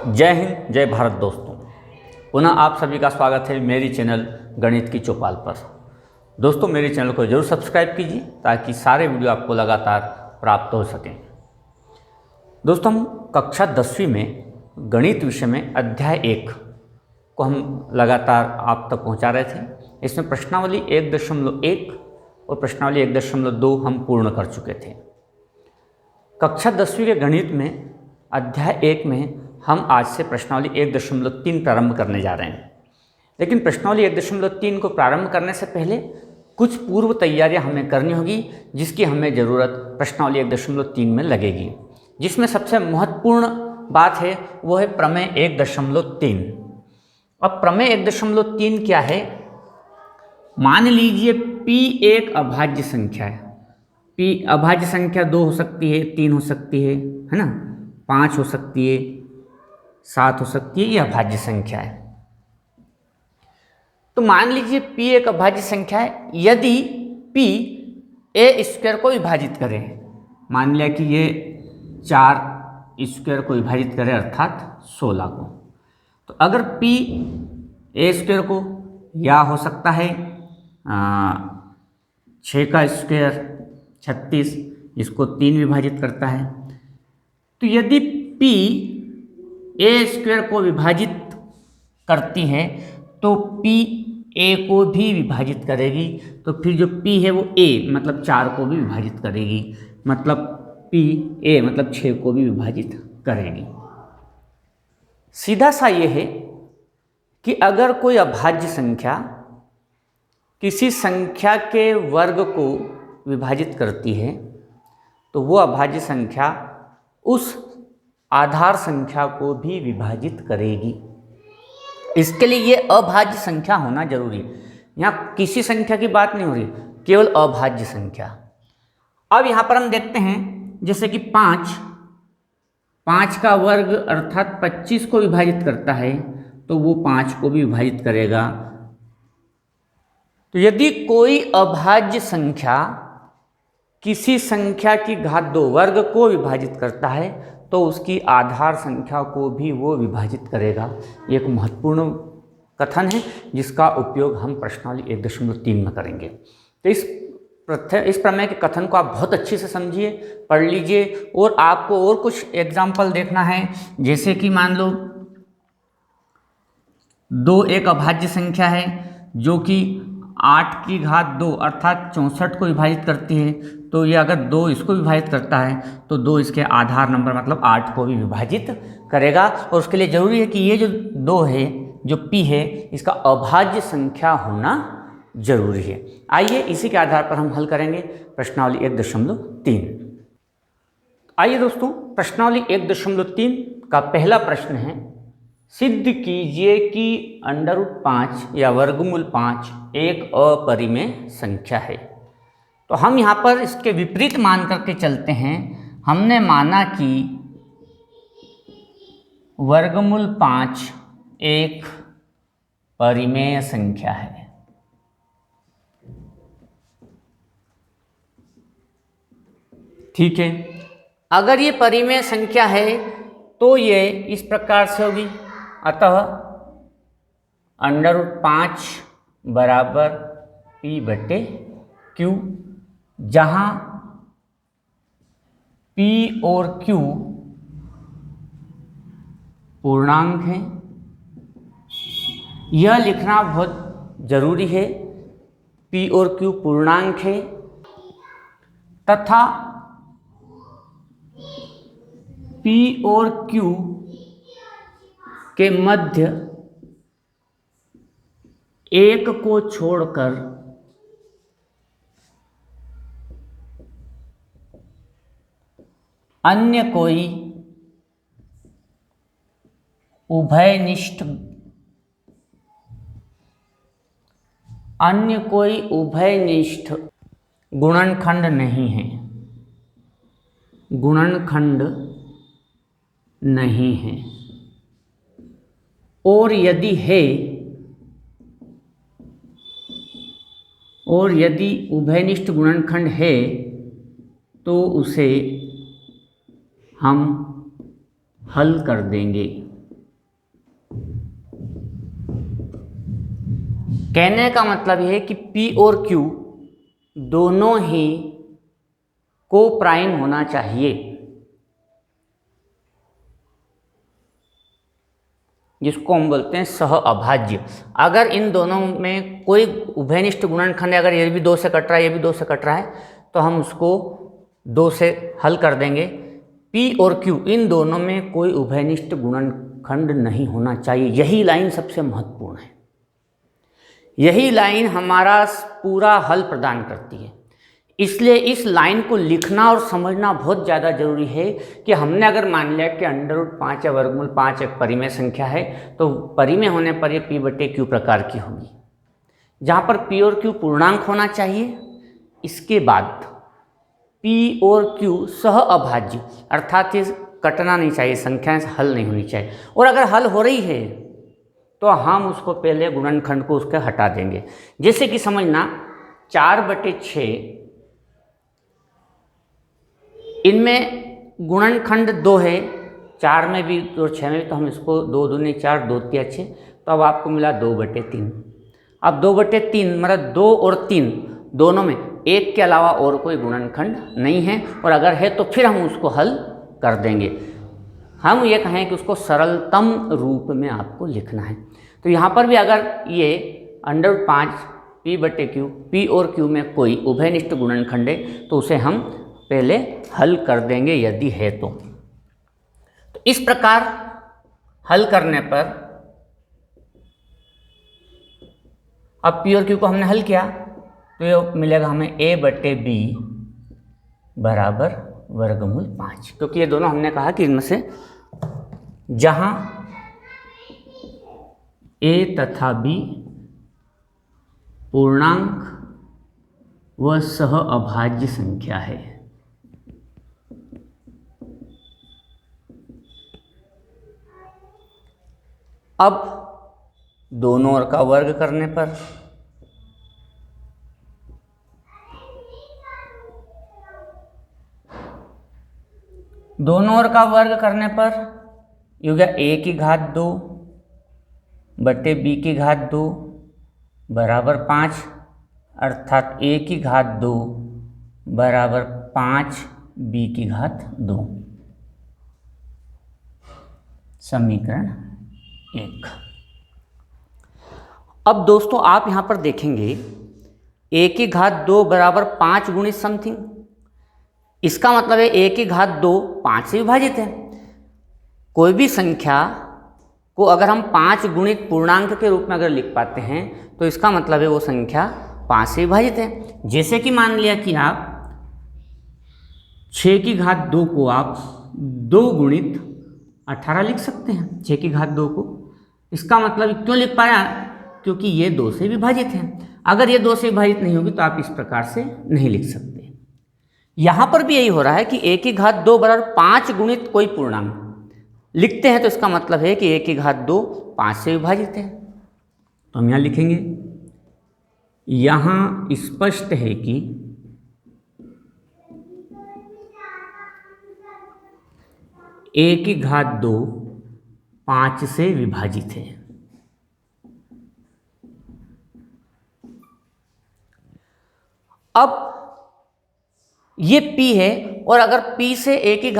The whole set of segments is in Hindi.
जय हिंद, जय भारत दोस्तों। पुनः आप सभी का स्वागत है मेरी चैनल गणित की चौपाल पर। दोस्तों, मेरे चैनल को जरूर सब्सक्राइब कीजिए ताकि सारे वीडियो आपको लगातार प्राप्त हो सकें। दोस्तों, हम कक्षा 10वीं में गणित विषय में अध्याय 1 को हम लगातार आप तक पहुंचा रहे थे। इसमें प्रश्नावली 1.1 और प्रश्नावली 1.2 हम पूर्ण कर चुके थे। कक्षा 10वीं के गणित में अध्याय 1 में हम आज से प्रश्नावली 1.3 प्रारंभ करने जा रहे हैं। लेकिन प्रश्नावली 1.3 को प्रारंभ करने से पहले कुछ पूर्व तैयारियां हमें करनी होगी, जिसकी हमें ज़रूरत प्रश्नावली 1.3 में लगेगी। जिसमें सबसे महत्वपूर्ण बात है वो है प्रमेय 1.3। अब प्रमेय 1.3 क्या है? मान लीजिए P एक अभाज्य संख्या है। P अभाज्य संख्या 2 हो सकती है, 3 हो सकती है ना, 5 हो सकती है, 7 हो सकती है। ये अभाज्य संख्या है। तो मान लीजिए P एक अभाज्य संख्या है। यदि P a² को विभाजित करे, मान लिया कि ये 4² को विभाजित करे अर्थात 16 को, तो अगर P a² को या हो सकता है 6 का स्क्वायर 36, इसको 3 विभाजित करता है। तो यदि P a² को विभाजित करती है तो P a को भी विभाजित करेगी। तो फिर जो P है वो a मतलब 4 को भी विभाजित करेगी, मतलब P a मतलब 6 को भी विभाजित करेगी। सीधा सा ये है कि अगर कोई अभाज्य संख्या किसी संख्या के वर्ग को विभाजित करती है तो वो अभाज्य संख्या उस आधार संख्या को भी विभाजित करेगी। इसके लिए ये अभाज्य संख्या होना जरूरी है। यहाँ किसी संख्या की बात नहीं हो रही, केवल अभाज्य संख्या। अब यहाँ पर हम देखते हैं, जैसे कि 5 का वर्ग अर्थात 25 को विभाजित करता है तो वो 5 को भी विभाजित करेगा। तो यदि कोई अभाज्य संख्या किसी संख्या की घात 2 वर्ग को विभाजित करता है तो उसकी आधार संख्या को भी वो विभाजित करेगा। ये एक महत्वपूर्ण कथन है जिसका उपयोग हम प्रश्नावली 1.3 में करेंगे। तो इस प्रमेय के कथन को आप बहुत अच्छे से समझिए, पढ़ लीजिए। और आपको और कुछ एग्जाम्पल देखना है, जैसे कि मान लो 2 एक अभाज्य संख्या है जो कि 8 की घात 2 अर्थात 64 को विभाजित करती है। तो ये अगर 2 इसको विभाजित करता है तो 2 इसके आधार नंबर मतलब 8 को भी विभाजित करेगा। और उसके लिए ज़रूरी है कि ये जो 2 है, जो P है, इसका अभाज्य संख्या होना जरूरी है। आइए इसी के आधार पर हम हल करेंगे प्रश्नावली 1.3। आइए दोस्तों, प्रश्नावली 1.3 का पहला प्रश्न है, सिद्ध कीजिए कि √5 या वर्गमूल 5 एक अपरिमेय संख्या है। तो हम यहाँ पर इसके विपरीत मान करके चलते हैं। हमने माना कि वर्गमूल 5 एक परिमेय संख्या है। ठीक है, अगर ये परिमेय संख्या है तो ये इस प्रकार से होगी। अतः √5 बराबर P/Q, जहाँ P और Q पूर्णांक हैं। यह लिखना बहुत जरूरी है, P और Q पूर्णांक है तथा P और Q के मध्य एक को छोड़कर अन्य कोई उभयनिष्ठ गुणनखंड नहीं है। गुणनखंड नहीं है। और यदि उभयनिष्ठ गुणनखंड है तो उसे हम हल कर देंगे। कहने का मतलब यह है कि P और Q दोनों ही को प्राइम होना चाहिए, जिसको हम बोलते हैं सह अभाज्य। अगर इन दोनों में कोई उभयनिष्ठ गुणनखंड है, अगर ये भी 2 से कट रहा है, ये भी 2 से कट रहा है, तो हम उसको 2 से हल कर देंगे। P और Q इन दोनों में कोई उभयनिष्ठ गुणनखंड नहीं होना चाहिए। यही लाइन सबसे महत्वपूर्ण है, यही लाइन हमारा पूरा हल प्रदान करती है। इसलिए इस लाइन को लिखना और समझना बहुत ज़्यादा जरूरी है कि हमने अगर मान लिया कि √5 या वर्गमूल 5 एक परिमेय संख्या है, तो परिमेय होने पर ये P/Q प्रकार की होगी, जहाँ पर P और Q पूर्णांक होना चाहिए। इसके बाद P और Q सह अभाज्य, अर्थात ये कटना नहीं चाहिए, संख्याएं हल नहीं होनी चाहिए। और अगर हल हो रही है तो हम उसको पहले गुणनखंड को उसके हटा देंगे। जैसे कि समझना 4/6 इनमें गुणनखंड 2 है, 4 में भी और 6 में भी, तो हम इसको 2 दूनी 4, 2 तिया 6, तो अब आपको मिला 2/3। अब 2/3 मतलब 2 और 3 दोनों में एक के अलावा और कोई गुणनखंड नहीं है, और अगर है तो फिर हम उसको हल कर देंगे। हम ये कहें कि उसको सरलतम रूप में आपको लिखना है। तो यहाँ पर भी अगर ये √5 P/Q, P और Q में कोई उभयनिष्ठ गुणनखंड है, तो उसे हम पहले हल कर देंगे यदि है तो। इस प्रकार हल करने पर अब P और Q को हमने हल किया, तो ये मिलेगा हमें A/B बराबर वर्गमूल 5, क्योंकि ये दोनों हमने कहा कि इनमें से जहां A तथा B पूर्णांक व सह अभाज्य संख्या है। अब दोनों ओर का वर्ग करने पर ये हो गया A⁴ बटे B⁴ बराबर 5, अर्थात A⁴ बराबर 5 B⁴ समीकरण 1। अब दोस्तों आप यहाँ पर देखेंगे A⁴ बराबर 5 गुणित समथिंग, इसका मतलब है A⁴ 5 से विभाजित है। कोई भी संख्या को अगर हम 5 गुणित पूर्णांक के रूप में अगर लिख पाते हैं, तो इसका मतलब है वो संख्या 5 से विभाजित है। जैसे कि मान लिया कि आप 6⁵2 को आप 2 गुणित 18 लिख सकते हैं। 6⁵2 को, इसका मतलब क्यों लिख पाया, क्योंकि ये 2 से विभाजित है। अगर ये 2 से विभाजित नहीं होगी तो आप इस प्रकार से नहीं लिख सकते। यहाँ पर भी यही हो रहा है कि A⁴ बराबर 5 गुणित कोई पूर्णांक लिखते हैं, तो इसका मतलब है कि A⁴ 5 से विभाजित है। तो हम यहाँ लिखेंगे, यहाँ स्पष्ट है कि A⁴ 5 से विभाजित है। अब ये P है, और अगर P से A⁴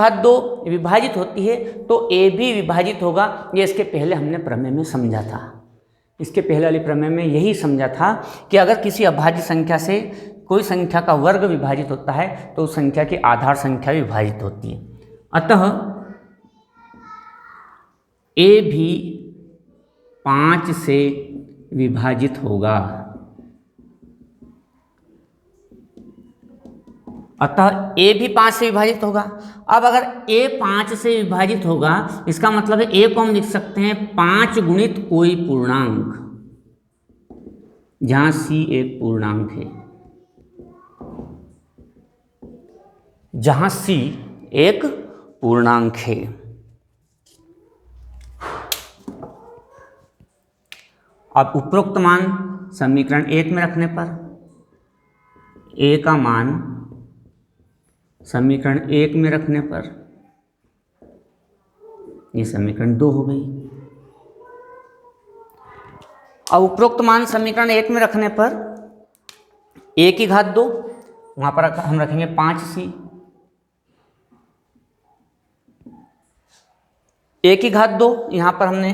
विभाजित होती है तो A भी विभाजित होगा। ये इसके पहले हमने प्रमेय में समझा था। इसके पहले वाली प्रमेय में यही समझा था कि अगर किसी अभाज्य संख्या से कोई संख्या का वर्ग विभाजित होता है तो उस संख्या की आधार संख्या विभाजित होती है। अतः A भी 5 से विभाजित होगा। अतः A भी 5 से विभाजित होगा। अब अगर A 5 से विभाजित होगा, इसका मतलब है A को हम लिख सकते हैं 5 गुणित कोई पूर्णांक, जहां C एक पूर्णांक है, जहां C एक पूर्णांक है। अब उपरोक्त मान समीकरण 1 में रखने पर A का मान समीकरण 1 में रखने पर ये समीकरण 2 हो गई। अब उपरोक्त मान समीकरण 1 में रखने पर a की घात 2, वहां पर हम रखेंगे 5c, a की घात 2, यहाँ पर हमने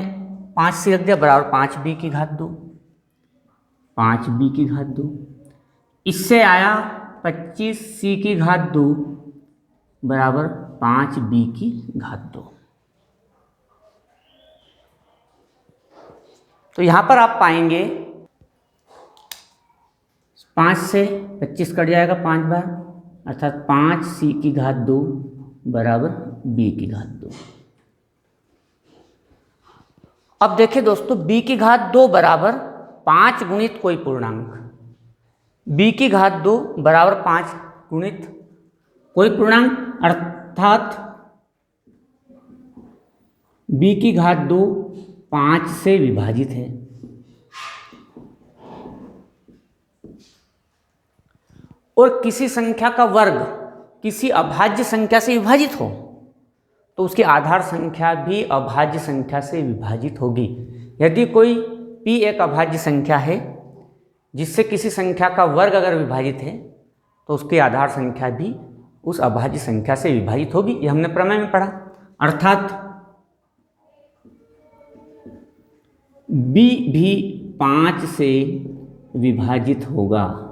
5c रख दिया, बराबर 5b की घात 2, 5b की घात 2, इससे आया 25c की घात 2 बराबर 5b की घात 2। तो यहाँ पर आप पाएंगे 5 से 25 कट जाएगा 5 बार, अर्थात 5c की घात 2 बराबर b की घात 2। अब देखिए दोस्तों, b की घात 2 बराबर 5 गुणित कोई पूर्णांक, b की घात 2 बराबर 5 गुणित कोई पूर्णांक, अर्थात b की घात 2 5 से विभाजित है। और किसी संख्या का वर्ग किसी अभाज्य संख्या से विभाजित हो तो उसकी आधार संख्या भी अभाज्य संख्या से विभाजित होगी। यदि कोई p एक अभाज्य संख्या है जिससे किसी संख्या का वर्ग अगर विभाजित है तो उसकी आधार संख्या भी उस अभाज्य संख्या से विभाजित होगी। यह हमने प्रमेय में पढ़ा। अर्थात b भी 5 से विभाजित होगा।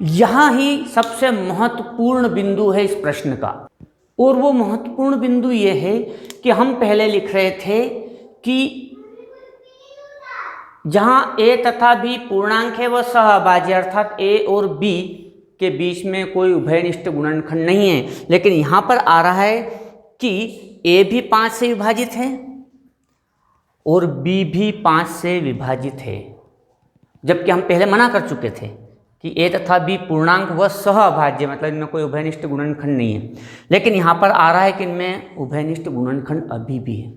यहां ही सबसे महत्वपूर्ण बिंदु है इस प्रश्न का, और वो महत्वपूर्ण बिंदु ये है कि हम पहले लिख रहे थे कि जहां a तथा b पूर्णांक है वह सहअभाज्य, अर्थात a और b के बीच में कोई उभयनिष्ठ गुणनखंड नहीं है। लेकिन यहां पर आ रहा है कि a भी 5 से विभाजित है और b भी 5 से विभाजित है, जबकि हम पहले मना कर चुके थे कि a तथा b पूर्णांक व सहअभाज्य, मतलब इनमें कोई उभयनिष्ठ गुणनखंड नहीं है। लेकिन यहाँ पर आ रहा है कि इनमें उभयनिष्ठ गुणनखंड अभी भी है।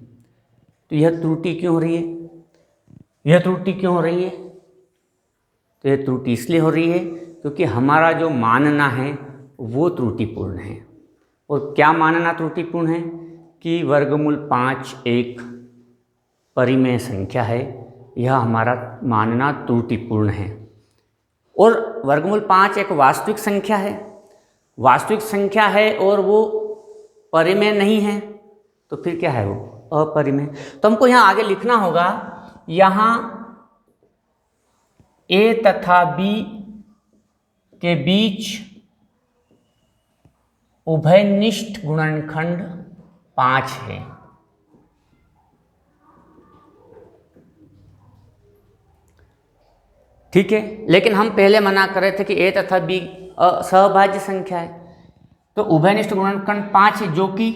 तो यह त्रुटि क्यों हो रही है? यह त्रुटि क्यों हो रही है? तो यह त्रुटि इसलिए हो रही है क्योंकि हमारा जो मानना है वो त्रुटिपूर्ण है। और क्या मानना त्रुटिपूर्ण है? कि वर्गमूल 5 एक परिमेय संख्या है, यह हमारा मानना त्रुटिपूर्ण है। और वर्गमूल 5 एक वास्तविक संख्या है, वास्तविक संख्या है और वो परिमेय नहीं है, तो फिर क्या है? वो अपरिमेय। तो हमको यहाँ आगे लिखना होगा, यहाँ a तथा b के बीच उभयनिष्ठ गुणनखंड 5 है। ठीक है, लेकिन हम पहले मना कर रहे थे कि a तथा b सहभाज्य संख्या है, तो उभयनिष्ठ गुणनखंड 5 है जो कि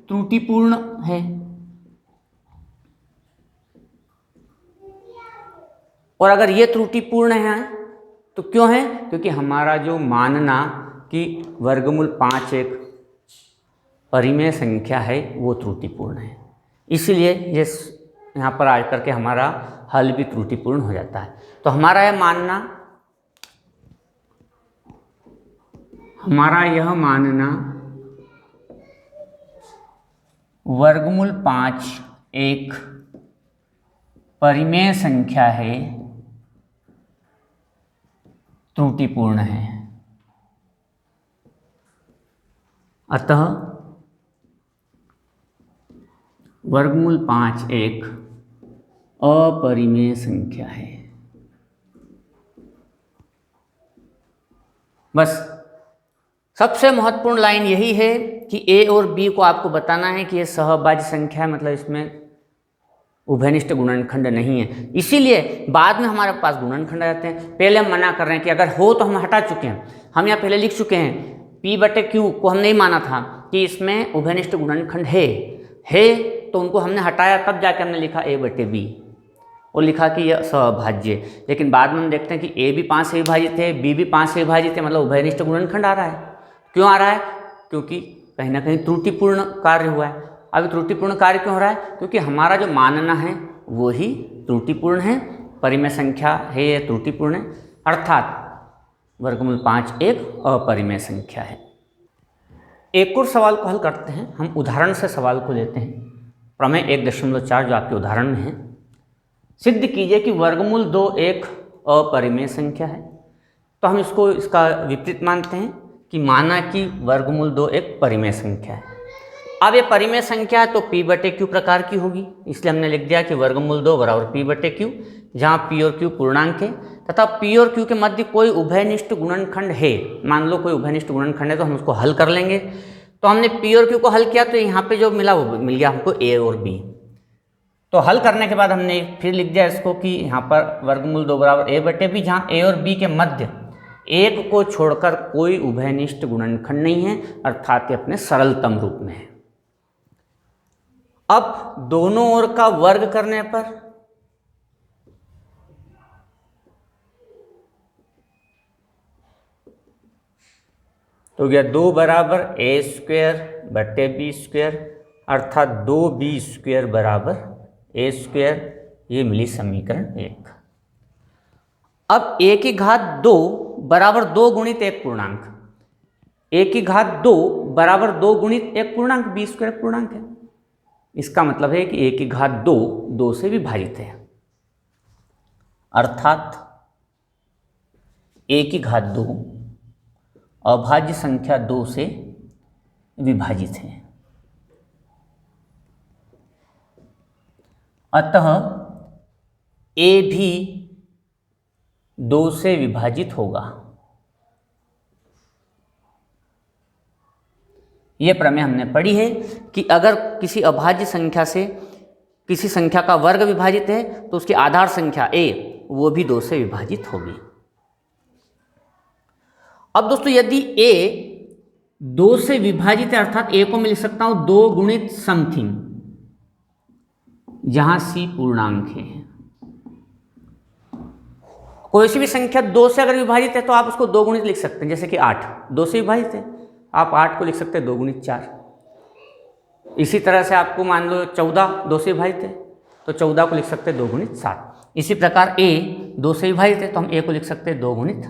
त्रुटिपूर्ण है। और अगर ये त्रुटिपूर्ण है तो क्यों है? क्योंकि हमारा जो मानना कि वर्गमूल 5 एक परिमेय संख्या है वो त्रुटिपूर्ण है, इसलिए ये यहाँ पर आ करके हमारा हल भी त्रुटिपूर्ण हो जाता है। तो हमारा यह मानना वर्गमूल 5 एक परिमेय संख्या है त्रुटिपूर्ण है। अतः वर्गमूल 5 एक अपरिमेय संख्या है। बस सबसे महत्वपूर्ण लाइन यही है कि a और b को आपको बताना है कि यह सहभाज्य संख्या है, मतलब इसमें उभयनिष्ठ गुणनखंड नहीं है। इसीलिए बाद में हमारे पास गुणनखंड आ जाते हैं। पहले हम मना कर रहे हैं कि अगर हो तो हम हटा चुके हैं। हम यहाँ पहले लिख चुके हैं p बटे q को हम नहीं माना था कि इसमें उभयनिष्ठ गुणनखंड है तो उनको हमने हटाया, तब जाके हमने लिखा a बटे b और लिखा कि यह सहभाज्य। लेकिन बाद में हम देखते हैं कि a भी 5 से विभाजित है, b भी 5 से विभाजित है, मतलब उभयनिष्ठ गुणनखंड आ रहा है। क्यों आ रहा है? क्योंकि कहीं ना कहीं त्रुटिपूर्ण कार्य हुआ है। अब त्रुटिपूर्ण कार्य क्यों हो रहा है? क्योंकि हमारा जो मानना है वो ही त्रुटिपूर्ण है, परिमेय संख्या है ये त्रुटिपूर्ण है, अर्थात वर्गमूल 5 एक अपरिमेय संख्या है। एक और सवाल को हल करते हैं। हम उदाहरण से सवाल को लेते हैं। प्रमेय 1.4 जो आपके उदाहरण में है, सिद्ध कीजिए कि वर्गमूल 2 एक अपरिमेय संख्या है। तो हम इसका विपरीत मानते हैं कि माना कि वर्गमूल 2 एक परिमेय संख्या है। अब ये परिमेय संख्या है तो p/q प्रकार की होगी, इसलिए हमने लिख दिया कि वर्गमूल 2 बराबर p/q, जहाँ p और q पूर्णांक है तथा p और q के मध्य कोई उभयनिष्ठ गुणनखंड है। मान लो कोई उभयनिष्ठ गुणनखंड है तो हम उसको हल कर लेंगे। तो हमने p और q को हल किया तो यहाँ पे जो मिला वो मिल गया हमको a और b। तो हल करने के बाद हमने फिर लिख दिया इसको कि यहाँ पर वर्गमूल 2 बराबर a/b, जहाँ a और b के मध्य एक को छोड़कर कोई उभयनिष्ठ गुणनखंड नहीं है, अर्थात ये अपने सरलतम रूप में है। अब दोनों ओर का वर्ग करने पर तो गया 2 बराबर a²/b², अर्थात 2b² बराबर a²। ये मिली समीकरण 1। अब a की घात 2 बराबर 2 गुणित एक पूर्णांक, a की घात 2 बराबर 2 गुणित एक पूर्णांक b² पूर्णांक है। इसका मतलब है कि a की घात 2 से विभाजित है, अर्थात a की घात 2 अभाज्य संख्या 2 से विभाजित है। अतः a भी 2 से विभाजित होगा। यह प्रमेय हमने पढ़ी है कि अगर किसी अभाज्य संख्या से किसी संख्या का वर्ग विभाजित है तो उसकी आधार संख्या a वो भी 2 से विभाजित होगी। अब दोस्तों यदि a 2 से विभाजित है, अर्थात a को मैं लिख सकता हूं 2 गुणित समथिंग, जहां c पूर्णांक है। कोई सी भी संख्या 2 से अगर विभाजित है तो आप उसको 2 गुणित लिख सकते हैं, जैसे कि 8 2 से विभाजित है, आप 8 को लिख सकते हैं 2 गुणित 4। इसी तरह से आपको मान लो 14 2 से विभाजित है तो 14 को लिख सकते हैं 2 गुणित 7। इसी प्रकार a 2 से विभाजित है तो हम a को लिख सकते हैं 2 गुणित।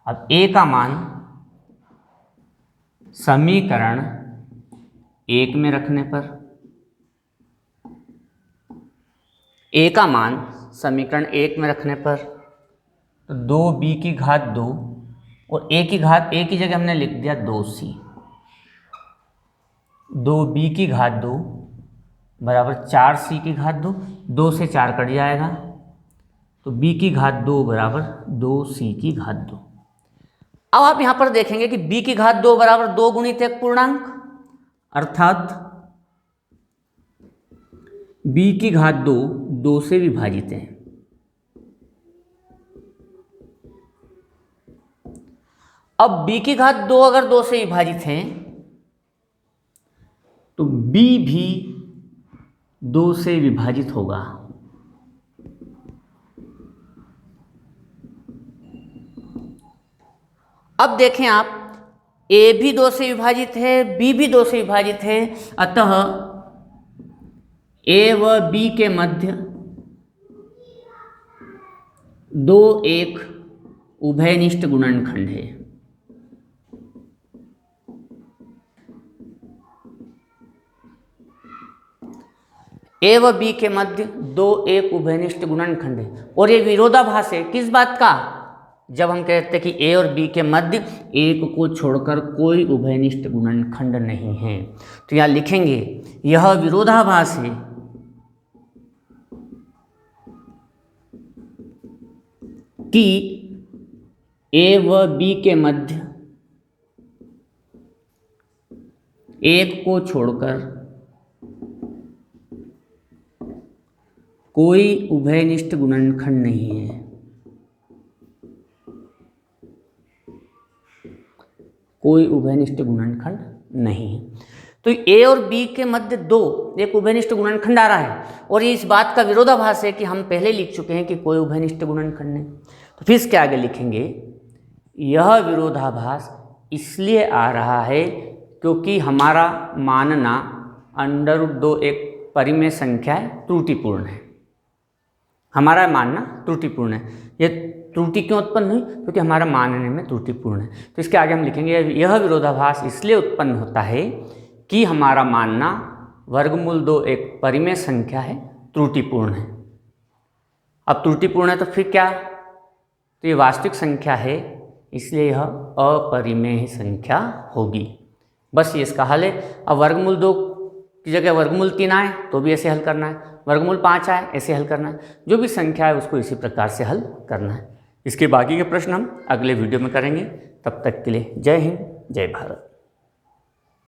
अब a का मान समीकरण 1 में रखने पर, a का मान समीकरण 1 में रखने पर तो 2b की घात 2 और a की घात a की जगह हमने लिख दिया 2c। 2b की घात 2 बराबर 4c की घात 2, 2 से 4 कट जाएगा तो b की घात 2 बराबर 2c की घात 2। अब आप यहां पर देखेंगे कि b की घात 2 बराबर 2 गुणित एक पूर्णांक, अर्थात b की घात 2 से विभाजित है। अब b की घात 2 अगर 2 से विभाजित है तो b भी 2 से विभाजित होगा। अब देखें आप, a भी 2 से विभाजित है, b भी 2 से विभाजित है, अतः a व b के मध्य 2 एक उभयनिष्ठ गुणनखंड है। a व b के मध्य 2 एक उभयनिष्ठ गुणनखंड है। और ये विरोधाभास है किस बात का? जब हम कहते हैं कि a और b के मध्य एक को छोड़कर कोई उभयनिष्ठ गुणनखंड नहीं है, तो यहाँ लिखेंगे यह विरोधाभास है कि a व b के मध्य एक को छोड़कर कोई उभयनिष्ठ गुणनखंड नहीं है। कोई उभयनिष्ठ गुणनखंड नहीं है। तो a और b के मध्य 2 एक उभयनिष्ठ गुणनखंड आ रहा है और ये इस बात का विरोधाभास है कि हम पहले लिख चुके हैं कि कोई उभयनिष्ठ गुणनखंड नहीं। तो फिर इसके आगे लिखेंगे यह विरोधाभास इसलिए आ रहा है क्योंकि हमारा मानना √2 एक परिमेय संख्या है, त्रुटिपूर्ण है। हमारा मानना त्रुटिपूर्ण है। यह त्रुटि क्यों उत्पन्न हुई? क्योंकि हमारा मानने में त्रुटिपूर्ण है। तो इसके आगे हम लिखेंगे यह विरोधाभास इसलिए उत्पन्न होता है कि हमारा मानना वर्गमूल 2 एक परिमेय संख्या है, त्रुटिपूर्ण है। अब त्रुटिपूर्ण है तो फिर क्या, तो ये वास्तविक संख्या है, इसलिए यह अपरिमेय संख्या होगी। बस ये इसका हल है। अब वर्गमूल 2 की जगह वर्गमूल 3 आए तो भी ऐसे हल करना है, वर्गमूल 5 आए ऐसे हल करना है, जो भी संख्या है उसको इसी प्रकार से हल करना है। इसके बाकी के प्रश्न हम अगले वीडियो में करेंगे। तब तक के लिए जय हिंद, जय भारत।